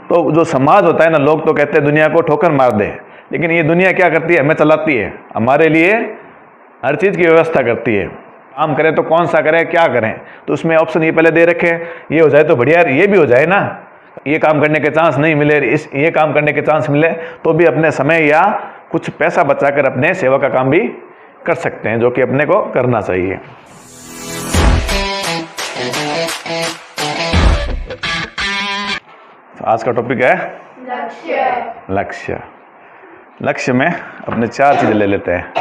तो जो समाज होता है ना, लोग तो कहते हैं दुनिया को ठोकर मार दे, लेकिन ये दुनिया क्या करती है? हमें चलाती है, हमारे लिए हर चीज़ की व्यवस्था करती है। काम करें तो कौन सा करें, क्या करें, तो उसमें ऑप्शन ये पहले दे रखे, ये हो जाए तो बढ़िया, ये भी हो जाए ना, ये काम करने के चांस नहीं मिले, ये काम करने के चांस मिले तो भी अपने समय या कुछ पैसा बचाकर अपने सेवा का काम भी कर सकते हैं, जो कि अपने को करना चाहिए। आज का टॉपिक है लक्ष्य। लक्ष्य में अपने 4 चीजें ले लेते हैं।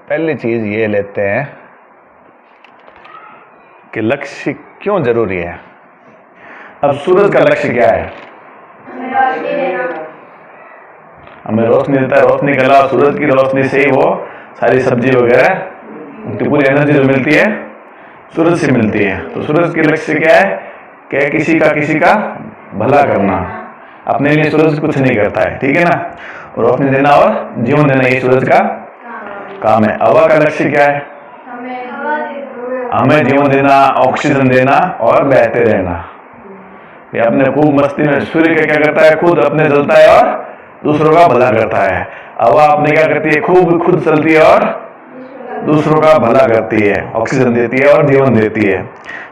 पहली चीज ये लेते हैं कि लक्ष्य क्यों जरूरी है। अब सूरज का लक्ष्य क्या है? हमें रोशनी देता है, रोशनी के अलावा सूरज की रोशनी से ही वो सारी सब्जी वगैरह की पूरी एनर्जी जो मिलती है सूरज से मिलती है। तो सूरज की लक्ष्य क्या है कि किसी का भला करना। अपने लिए सूरज कुछ नहीं करता है, ठीक है ना, रोशनी देना और जीवन देना, ये सूरज का काम है। हवा का लक्ष्य क्या है? हमें जीवन देना, ऑक्सीजन देना और बहते रहना। ये अपने खूब मस्ती में सूर्य क्या करता है? खुद अपने जलता है और दूसरों का भला करता है। हवा अपने क्या करती है? खूब खुद चलती है और दूसरों का भला करती है, ऑक्सीजन देती है और जीवन देती है।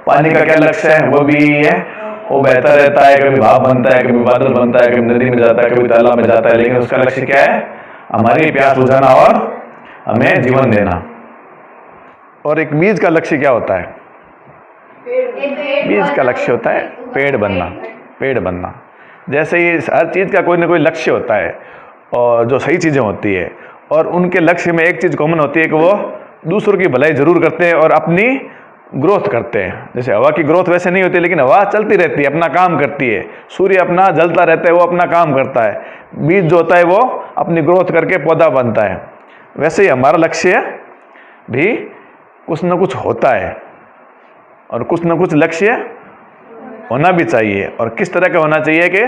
पानी का क्या लक्ष्य है? वो भी है, वो बहता रहता है, कभी भाप बनता है, कभी बादल बनता है, कभी नदी में जाता है, कभी तालाब में जाता है, लेकिन उसका लक्ष्य क्या है? हमारी प्यास बुझाना और हमें जीवन देना। और एक बीज का लक्ष्य क्या होता है? बीज का लक्ष्य होता है पेड़ बनना। जैसे ये हर चीज़ का कोई ना कोई लक्ष्य होता है, और जो सही चीज़ें होती है, और उनके लक्ष्य में एक चीज़ कॉमन होती है कि वो दूसरों की भलाई जरूर करते हैं और अपनी ग्रोथ करते हैं। जैसे हवा की ग्रोथ वैसे नहीं होती, लेकिन हवा चलती रहती है, अपना काम करती है। सूर्य अपना जलता रहता है, वो अपना काम करता है। बीज जो होता है वो अपनी ग्रोथ करके पौधा बनता है। वैसे ही हमारा लक्ष्य भी कुछ न कुछ होता है, और कुछ न कुछ लक्ष्य होना भी चाहिए। और किस तरह का होना चाहिए कि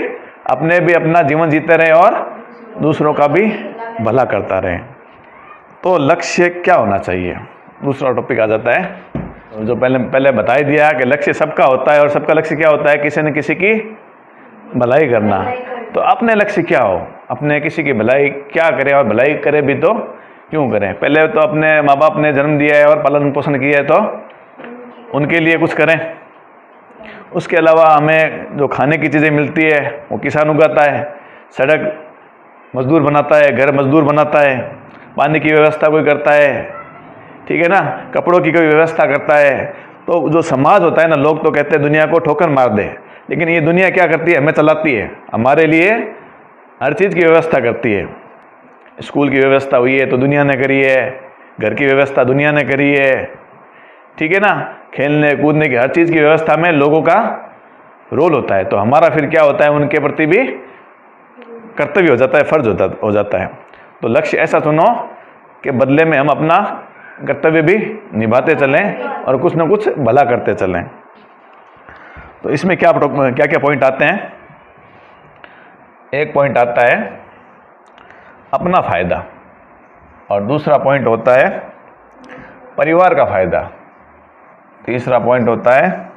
अपने भी अपना जीवन जीते रहे और दूसरों का भी भला करता रहे। तो लक्ष्य क्या होना चाहिए? दूसरा टॉपिक आ जाता है, जो पहले बता ही दिया कि लक्ष्य सबका होता है, और सबका लक्ष्य क्या होता है? किसी न किसी की भलाई करना। तो अपने लक्ष्य क्या हो? अपने किसी की भलाई क्या करें, और भलाई करे भी तो क्यों करें? पहले तो अपने माँ बाप ने जन्म दिया है और पालन पोषण किया है, तो उनके लिए कुछ करें। उसके अलावा हमें जो खाने की चीज़ें मिलती है वो किसान उगाता है, सड़क मजदूर बनाता है, घर मजदूर बनाता है, पानी की व्यवस्था कोई करता है, ठीक है ना, कपड़ों की कोई व्यवस्था करता है। तो जो समाज होता है ना, लोग तो कहते हैं दुनिया को ठोकर मार दे, लेकिन ये दुनिया क्या करती है? हमें चलाती है, हमारे लिए हर चीज़ की व्यवस्था करती है। स्कूल की व्यवस्था हुई है तो दुनिया ने करी है, घर की व्यवस्था दुनिया ने करी है, ठीक है ना, खेलने कूदने की हर चीज़ की व्यवस्था में लोगों का रोल होता है। तो हमारा फिर क्या होता है? उनके प्रति भी कर्तव्य हो जाता है, फर्ज हो जाता है। तो लक्ष्य ऐसा चुनो कि बदले में हम अपना कर्तव्य भी निभाते चलें और कुछ न कुछ भला करते चलें। तो इसमें क्या क्या पॉइंट आते हैं? एक पॉइंट आता है अपना फायदा, और दूसरा पॉइंट होता है परिवार का फायदा, तीसरा पॉइंट होता है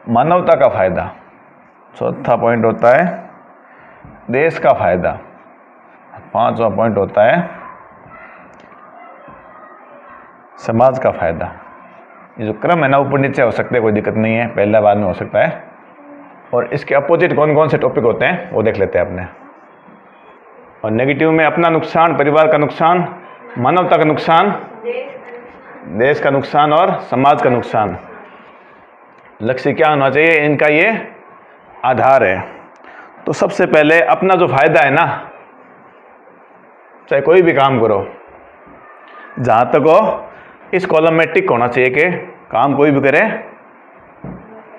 मानवता का फायदा, चौथा पॉइंट होता है देश का फायदा, पांचवा पॉइंट होता है समाज का फायदा। ये जो क्रम है ना, ऊपर नीचे हो सकते हैं, कोई दिक्कत नहीं है, पहला बाद में हो सकता है। और इसके अपोजिट कौन कौन से टॉपिक होते हैं वो देख लेते हैं अपने। और नेगेटिव में अपना नुकसान, परिवार का नुकसान, मानवता का नुकसान, देश का नुकसान और समाज का नुकसान। लक्ष्य क्या होना चाहिए? इनका ये आधार है। तो सबसे पहले अपना जो फायदा है ना, चाहे कोई भी काम करो, जहाँ तक हो इस कॉलम में टिक होना चाहिए कि काम कोई भी करे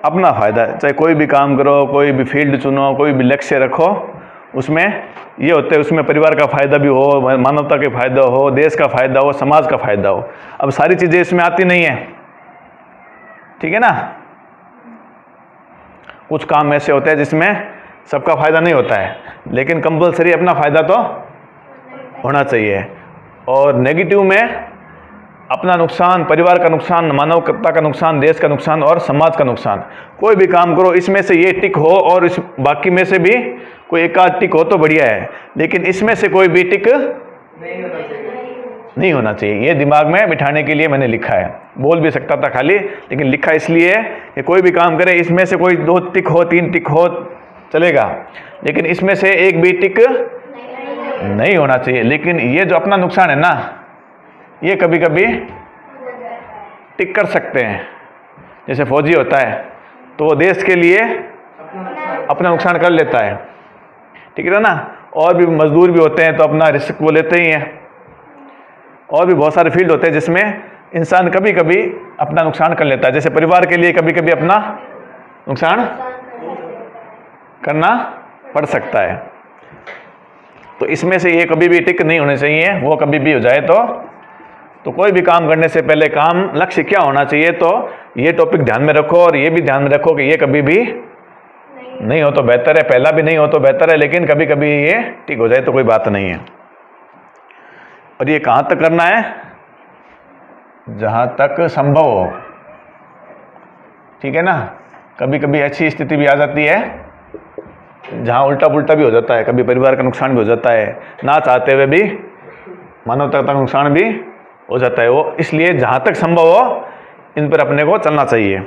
अपना फायदा है। चाहे कोई भी काम करो, कोई भी फील्ड चुनो, कोई भी लक्ष्य रखो, उसमें ये होते हैं, उसमें परिवार का फायदा भी हो, मानवता के फायदा हो, देश का फायदा हो, समाज का फायदा हो। अब सारी चीजें इसमें आती नहीं है, ठीक है ना। कुछ काम ऐसे होते हैं जिसमें सबका फायदा नहीं होता है, लेकिन कंपलसरी अपना फायदा तो होना चाहिए। और नेगेटिव में अपना नुकसान, परिवार का नुकसान, मानवता का नुकसान, देश का नुकसान और समाज का नुकसान। कोई भी काम करो इसमें से ये टिक हो और इस बाकी में से भी कोई एक आध टिक हो तो बढ़िया है, लेकिन इसमें से कोई भी टिक नहीं होना चाहिए। ये दिमाग में बिठाने के लिए मैंने लिखा है। बोल भी सकता था खाली, लेकिन लिखा इसलिए है कि कोई भी काम करे इसमें से कोई 2 टिक हो, 3 टिक हो चलेगा, लेकिन इसमें से एक भी टिक नहीं होना चाहिए। लेकिन ये जो अपना नुकसान है ना, ये कभी कभी टिक कर सकते हैं। जैसे फौजी होता है तो वो देश के लिए अपना नुकसान कर लेता है, ठीक है ना। और भी मजदूर भी होते हैं तो अपना रिस्क वो लेते ही हैं। और भी बहुत सारे फील्ड होते हैं जिसमें इंसान कभी कभी अपना नुकसान कर लेता है। जैसे परिवार के लिए कभी कभी अपना नुकसान करना पड़ सकता है। तो इसमें से ये कभी भी टिक नहीं होने चाहिए। वो कभी भी हो जाए तो कोई भी काम करने से पहले काम लक्ष्य क्या होना चाहिए, तो ये टॉपिक ध्यान में रखो और ये भी ध्यान में रखो कि ये कभी भी नहीं हो तो बेहतर है, पहला भी नहीं हो तो बेहतर है, लेकिन कभी कभी ये टिक हो जाए तो कोई बात नहीं है। और ये कहाँ तक करना है? जहाँ तक संभव हो, ठीक है ना। कभी कभी ऐसी स्थिति भी आ जाती है जहाँ उल्टा पुल्टा भी हो जाता है, कभी परिवार का नुकसान भी हो जाता है, ना चाहते हुए भी मानवता का नुकसान भी हो जाता है। वो इसलिए जहाँ तक संभव हो इन पर अपने को चलना चाहिए।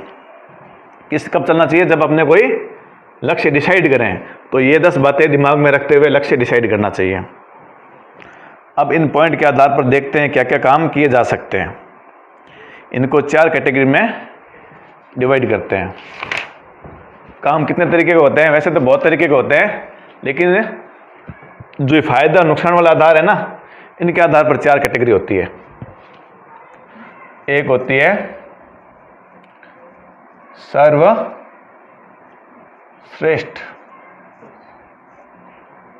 कब चलना चाहिए? जब अपने कोई लक्ष्य डिसाइड करें, तो ये 10 बातें दिमाग में रखते हुए लक्ष्य डिसाइड करना चाहिए। अब इन पॉइंट के आधार पर देखते हैं क्या क्या काम किए जा सकते हैं। इनको 4 कैटेगरी में डिवाइड करते हैं। काम कितने तरीके के होते हैं? वैसे तो बहुत तरीके के होते हैं, लेकिन जो फायदा नुकसान वाला आधार है ना, इनके आधार पर 4 कैटेगरी होती है। एक होती है सर्वश्रेष्ठ।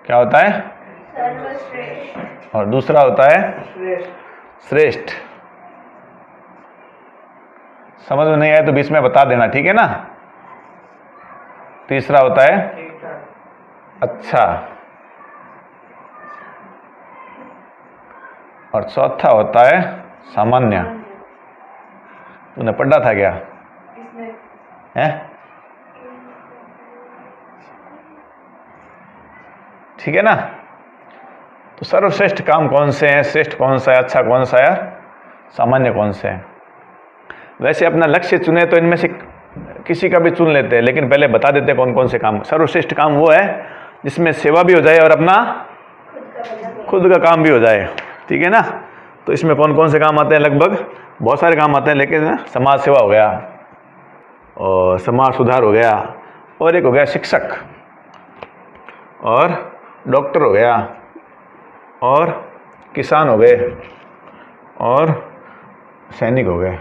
क्या होता है? और दूसरा होता है श्रेष्ठ। समझ में नहीं आए तो बीच में बता देना, ठीक है ना। तीसरा होता है अच्छा, और चौथा होता है सामान्य। तूने पढ़ा था क्या? है? ठीक है ना। तो सर्वश्रेष्ठ काम कौन से हैं, श्रेष्ठ कौन सा है, अच्छा कौन सा है, सामान्य कौन से हैं। वैसे अपना लक्ष्य चुने तो इनमें से किसी का भी चुन लेते हैं, लेकिन पहले बता देते हैं कौन कौन से काम। सर्वश्रेष्ठ काम वो है जिसमें सेवा भी हो जाए और अपना खुद का काम भी हो जाए, ठीक है ना। तो इसमें कौन कौन से काम आते हैं? लगभग बहुत सारे काम आते हैं, लेकिन समाज सेवा हो गया और समाज सुधार हो गया, और एक हो गया शिक्षक, और डॉक्टर हो गया, और किसान हो गए, और सैनिक हो गए।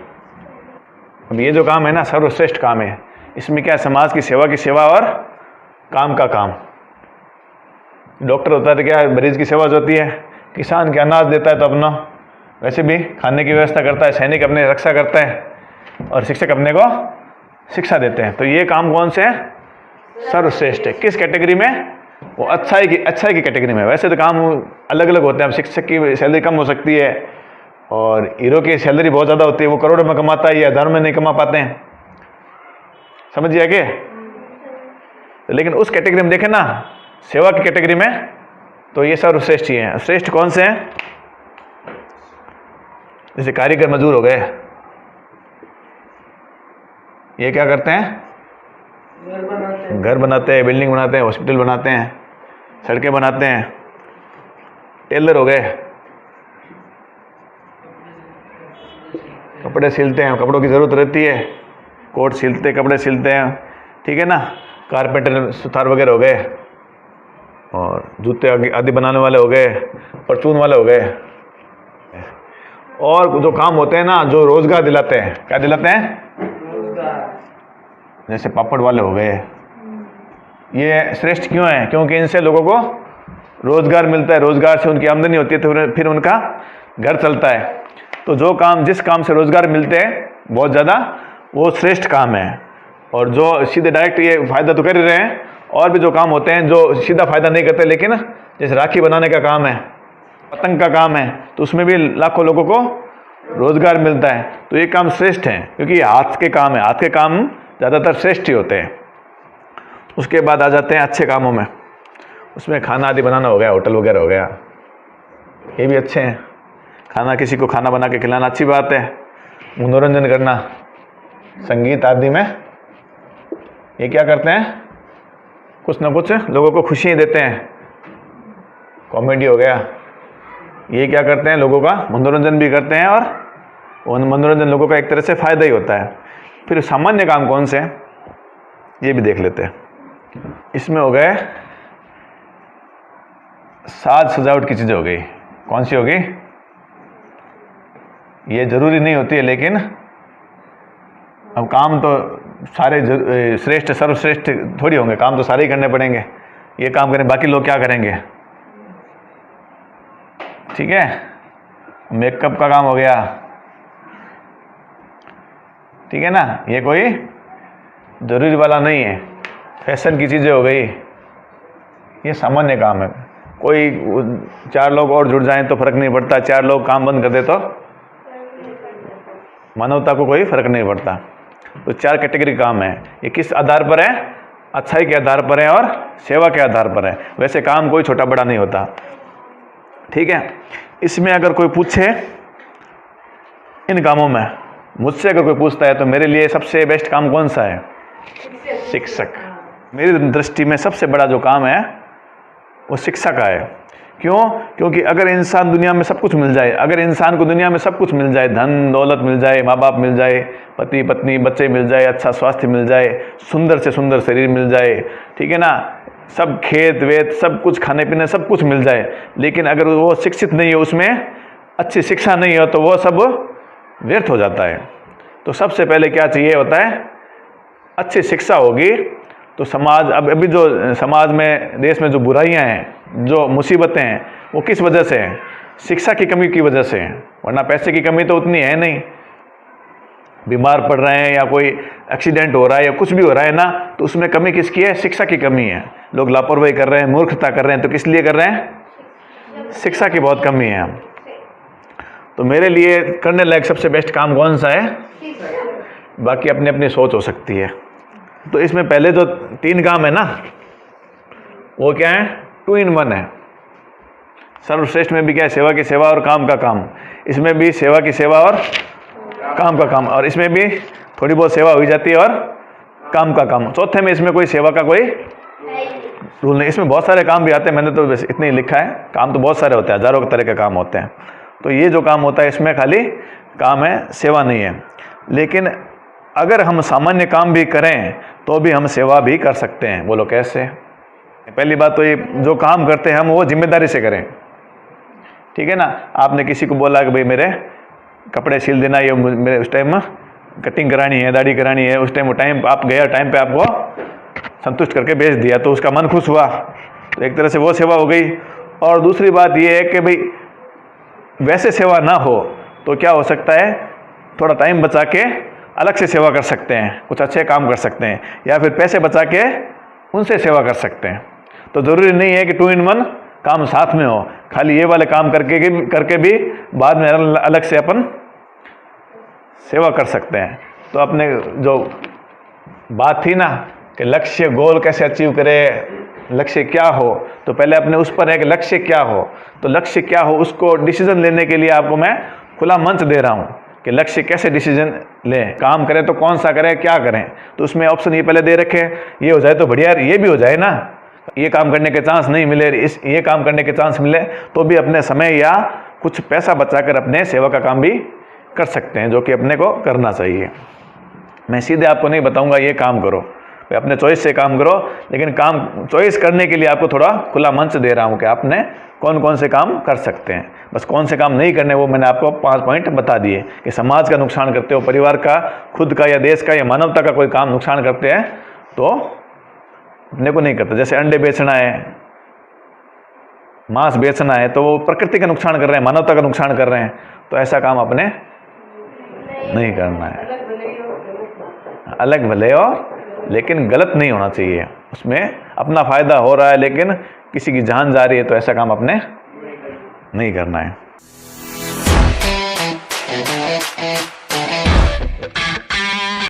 अब ये जो काम है ना, सर्वश्रेष्ठ काम है। इसमें क्या है? समाज की सेवा और काम का काम। डॉक्टर होता है तो क्या है? मरीज की सेवा जो होती है। किसान के अनाज देता है तो अपना वैसे भी खाने की व्यवस्था करता है। सैनिक अपने रक्षा करता है, और शिक्षक अपने को शिक्षा देते हैं। तो ये काम कौन से हैं? सर्वश्रेष्ठ है। किस कैटेगरी में? वो अच्छाई की कैटेगरी में। वैसे तो काम अलग अलग होते हैं। अब शिक्षक की सैलरी कम हो सकती है और हीरो की सैलरी बहुत ज़्यादा होती है, वो करोड़ों में कमाता है या हज़ारों में नहीं कमा पाते हैं। समझिए क्या? लेकिन उस कैटेगरी में देखें ना, सेवा की कैटेगरी में, तो ये सर्वश्रेष्ठ ही हैं। श्रेष्ठ कौन से हैं? जैसे कारीगर मजदूर हो गए, ये क्या करते हैं? घर बनाते हैं, बिल्डिंग बनाते हैं, हॉस्पिटल बनाते हैं, सड़कें बनाते हैं। टेलर हो गए, कपड़े सिलते हैं, कपड़ों की ज़रूरत रहती है, कोट सिलते, कपड़े सिलते हैं, ठीक है ना। कारपेंटर, सुथार वगैरह हो गए, और जूते आदि बनाने वाले हो गए, परचून वाले हो गए। और जो काम होते हैं ना, जो रोजगार दिलाते हैं, क्या दिलाते हैं? जैसे पापड़ वाले हो गए। ये श्रेष्ठ क्यों है? क्योंकि इनसे लोगों को रोजगार मिलता है, रोजगार से उनकी आमदनी होती है, तो फिर उनका घर चलता है। तो जो काम, जिस काम से रोजगार मिलते हैं बहुत ज़्यादा, वो श्रेष्ठ काम है। और जो सीधे डायरेक्ट ये फ़ायदा तो कर ही रहे हैं, और भी जो काम होते हैं जो सीधा फ़ायदा नहीं करते, लेकिन जैसे राखी बनाने का काम है, पतंग का काम है, तो उसमें भी लाखों लोगों को रोजगार मिलता है, तो ये काम श्रेष्ठ है, क्योंकि ये हाथ के काम है। हाथ के काम ज़्यादातर श्रेष्ठ ही होते हैं। उसके बाद आ जाते हैं अच्छे कामों में। उसमें खाना आदि बनाना हो गया, होटल वगैरह हो गया, ये भी अच्छे हैं। खाना, किसी को खाना बना के खिलाना अच्छी बात है। मनोरंजन करना, संगीत आदि में ये क्या करते हैं, कुछ ना कुछ लोगों को खुशियाँ देते हैं। कॉमेडी हो गया, ये क्या करते हैं, लोगों का मनोरंजन भी करते हैं, और मनोरंजन लोगों का एक तरह से फ़ायदा ही होता है। फिर सामान्य काम कौन से हैं, ये भी देख लेते हैं। इसमें हो गए साज सजावट की चीज़ें हो गई। कौन सी होगी, ये जरूरी नहीं होती है, लेकिन अब काम तो सारे श्रेष्ठ सर्वश्रेष्ठ थोड़ी होंगे, काम तो सारे ही करने पड़ेंगे। ये काम करें, बाकी लोग क्या करेंगे, ठीक है। मेकअप का काम हो गया, ठीक है ना, ये कोई जरूरी वाला नहीं है। फैशन की चीज़ें हो गई, ये सामान्य काम है। कोई 4 लोग और जुड़ जाएं तो फर्क नहीं पड़ता, 4 लोग काम बंद कर दे तो मानवता को कोई फर्क नहीं पड़ता। तो 4 कैटेगरी काम है। ये किस आधार पर है, अच्छाई के आधार पर है और सेवा के आधार पर है। वैसे काम कोई छोटा बड़ा नहीं होता, ठीक है। इसमें अगर कोई पूछे, इन कामों में मुझसे अगर कोई पूछता है तो मेरे लिए सबसे बेस्ट काम कौन सा है, शिक्षक। मेरी दृष्टि में सबसे बड़ा जो काम है वो शिक्षा का है। क्यों, क्योंकि अगर इंसान दुनिया में सब कुछ मिल जाए, अगर इंसान को दुनिया में सब कुछ मिल जाए, धन दौलत मिल जाए, माँ बाप मिल जाए, पति पत्नी बच्चे मिल जाए, अच्छा स्वास्थ्य मिल जाए, सुंदर से सुंदर शरीर मिल जाए, ठीक है ना, सब खेत वेत सब कुछ खाने पीने सब कुछ मिल जाए, लेकिन अगर वो शिक्षित नहीं है, उसमें अच्छी शिक्षा नहीं हो, तो वो सब व्यर्थ हो जाता है। तो सबसे पहले क्या चाहिए होता है, अच्छी शिक्षा होगी तो समाज, अब अभी जो समाज में देश में जो बुराइयां हैं, जो मुसीबतें हैं, वो किस वजह से हैं, शिक्षा की कमी की वजह से हैं। वरना पैसे की कमी तो उतनी है नहीं। बीमार पड़ रहे हैं या कोई एक्सीडेंट हो रहा है या कुछ भी हो रहा है ना, तो उसमें कमी किसकी है, शिक्षा की कमी है। लोग लापरवाही कर रहे हैं, मूर्खता कर रहे हैं, तो किस लिए कर रहे हैं, शिक्षा की बहुत कमी है। तो मेरे लिए करने लायक सबसे बेस्ट काम कौन सा है, बाकी अपनी अपनी सोच हो सकती है। तो इसमें पहले जो 3 काम है ना, वो क्या है, 2 in 1 है। सर्वश्रेष्ठ में भी क्या है, सेवा की सेवा और काम का काम। इसमें भी सेवा की सेवा और काम का काम, और इसमें भी थोड़ी बहुत सेवा हो जाती है और काम का काम। चौथे में इसमें कोई सेवा का कोई रूल नहीं। इसमें बहुत सारे काम भी आते हैं, मैंने तो बस इतने ही लिखा है। काम तो बहुत सारे होते हैं, हजारों तरह के काम होते हैं। तो ये जो काम होता है इसमें खाली काम है, सेवा नहीं है। लेकिन अगर हम सामान्य काम भी करें तो भी हम सेवा भी कर सकते हैं। बोलो कैसे। पहली बात तो ये जो काम करते हैं हम वो जिम्मेदारी से करें, ठीक है ना। आपने किसी को बोला कि भाई मेरे कपड़े सिल देना, ये मेरे उस टाइम कटिंग करानी है, दाढ़ी करानी है, उस टाइम वो टाइम आप गया, टाइम पे आपको संतुष्ट करके भेज दिया, तो उसका मन खुश हुआ, तो एक तरह से वो सेवा हो गई। और दूसरी बात ये है कि भाई वैसे सेवा ना हो तो क्या हो सकता है, थोड़ा टाइम बचा के अलग से सेवा कर सकते हैं, कुछ अच्छे काम कर सकते हैं, या फिर पैसे बचा के उनसे सेवा कर सकते हैं। तो ज़रूरी नहीं है कि 2 in 1 काम साथ में हो। खाली ये वाले काम करके भी बाद में अलग से अपन सेवा कर सकते हैं। तो अपने जो बात थी ना कि लक्ष्य गोल कैसे अचीव करें, लक्ष्य क्या हो, तो पहले अपने उस पर है कि लक्ष्य क्या हो। तो लक्ष्य क्या हो उसको डिसीजन लेने के लिए आपको मैं खुला मंच दे रहा हूँ कि लक्ष्य कैसे डिसीजन लें, काम करें तो कौन सा करें, क्या करें। तो उसमें ऑप्शन ये पहले दे रखे, ये हो जाए तो बढ़िया, ये भी हो जाए ना, ये काम करने के चांस नहीं मिले, ये काम करने के चांस मिले तो भी अपने समय या कुछ पैसा बचाकर अपने सेवा का काम भी कर सकते हैं, जो कि अपने को करना चाहिए। मैं सीधे आपको नहीं बताऊंगा ये काम करो, अपने चॉइस से काम करो, लेकिन काम चॉइस करने के लिए आपको थोड़ा खुला मंच दे रहा हूँ कि आपने कौन कौन से काम कर सकते हैं। बस कौन से काम नहीं करने वो मैंने आपको 5 पॉइंट बता दिए कि समाज का नुकसान करते हो, परिवार का, खुद का या देश का या मानवता का कोई काम नुकसान करते हैं तो अपने को नहीं करते। जैसे अंडे बेचना है, मांस बेचना है, तो वो प्रकृति का नुकसान कर रहे हैं, मानवता का नुकसान कर रहे हैं, तो ऐसा काम अपने नहीं करना है। अलग भले हो लेकिन गलत नहीं होना चाहिए। उसमें अपना फायदा हो रहा है लेकिन किसी की जान जा रही है, तो ऐसा काम अपने नहीं करना है। है।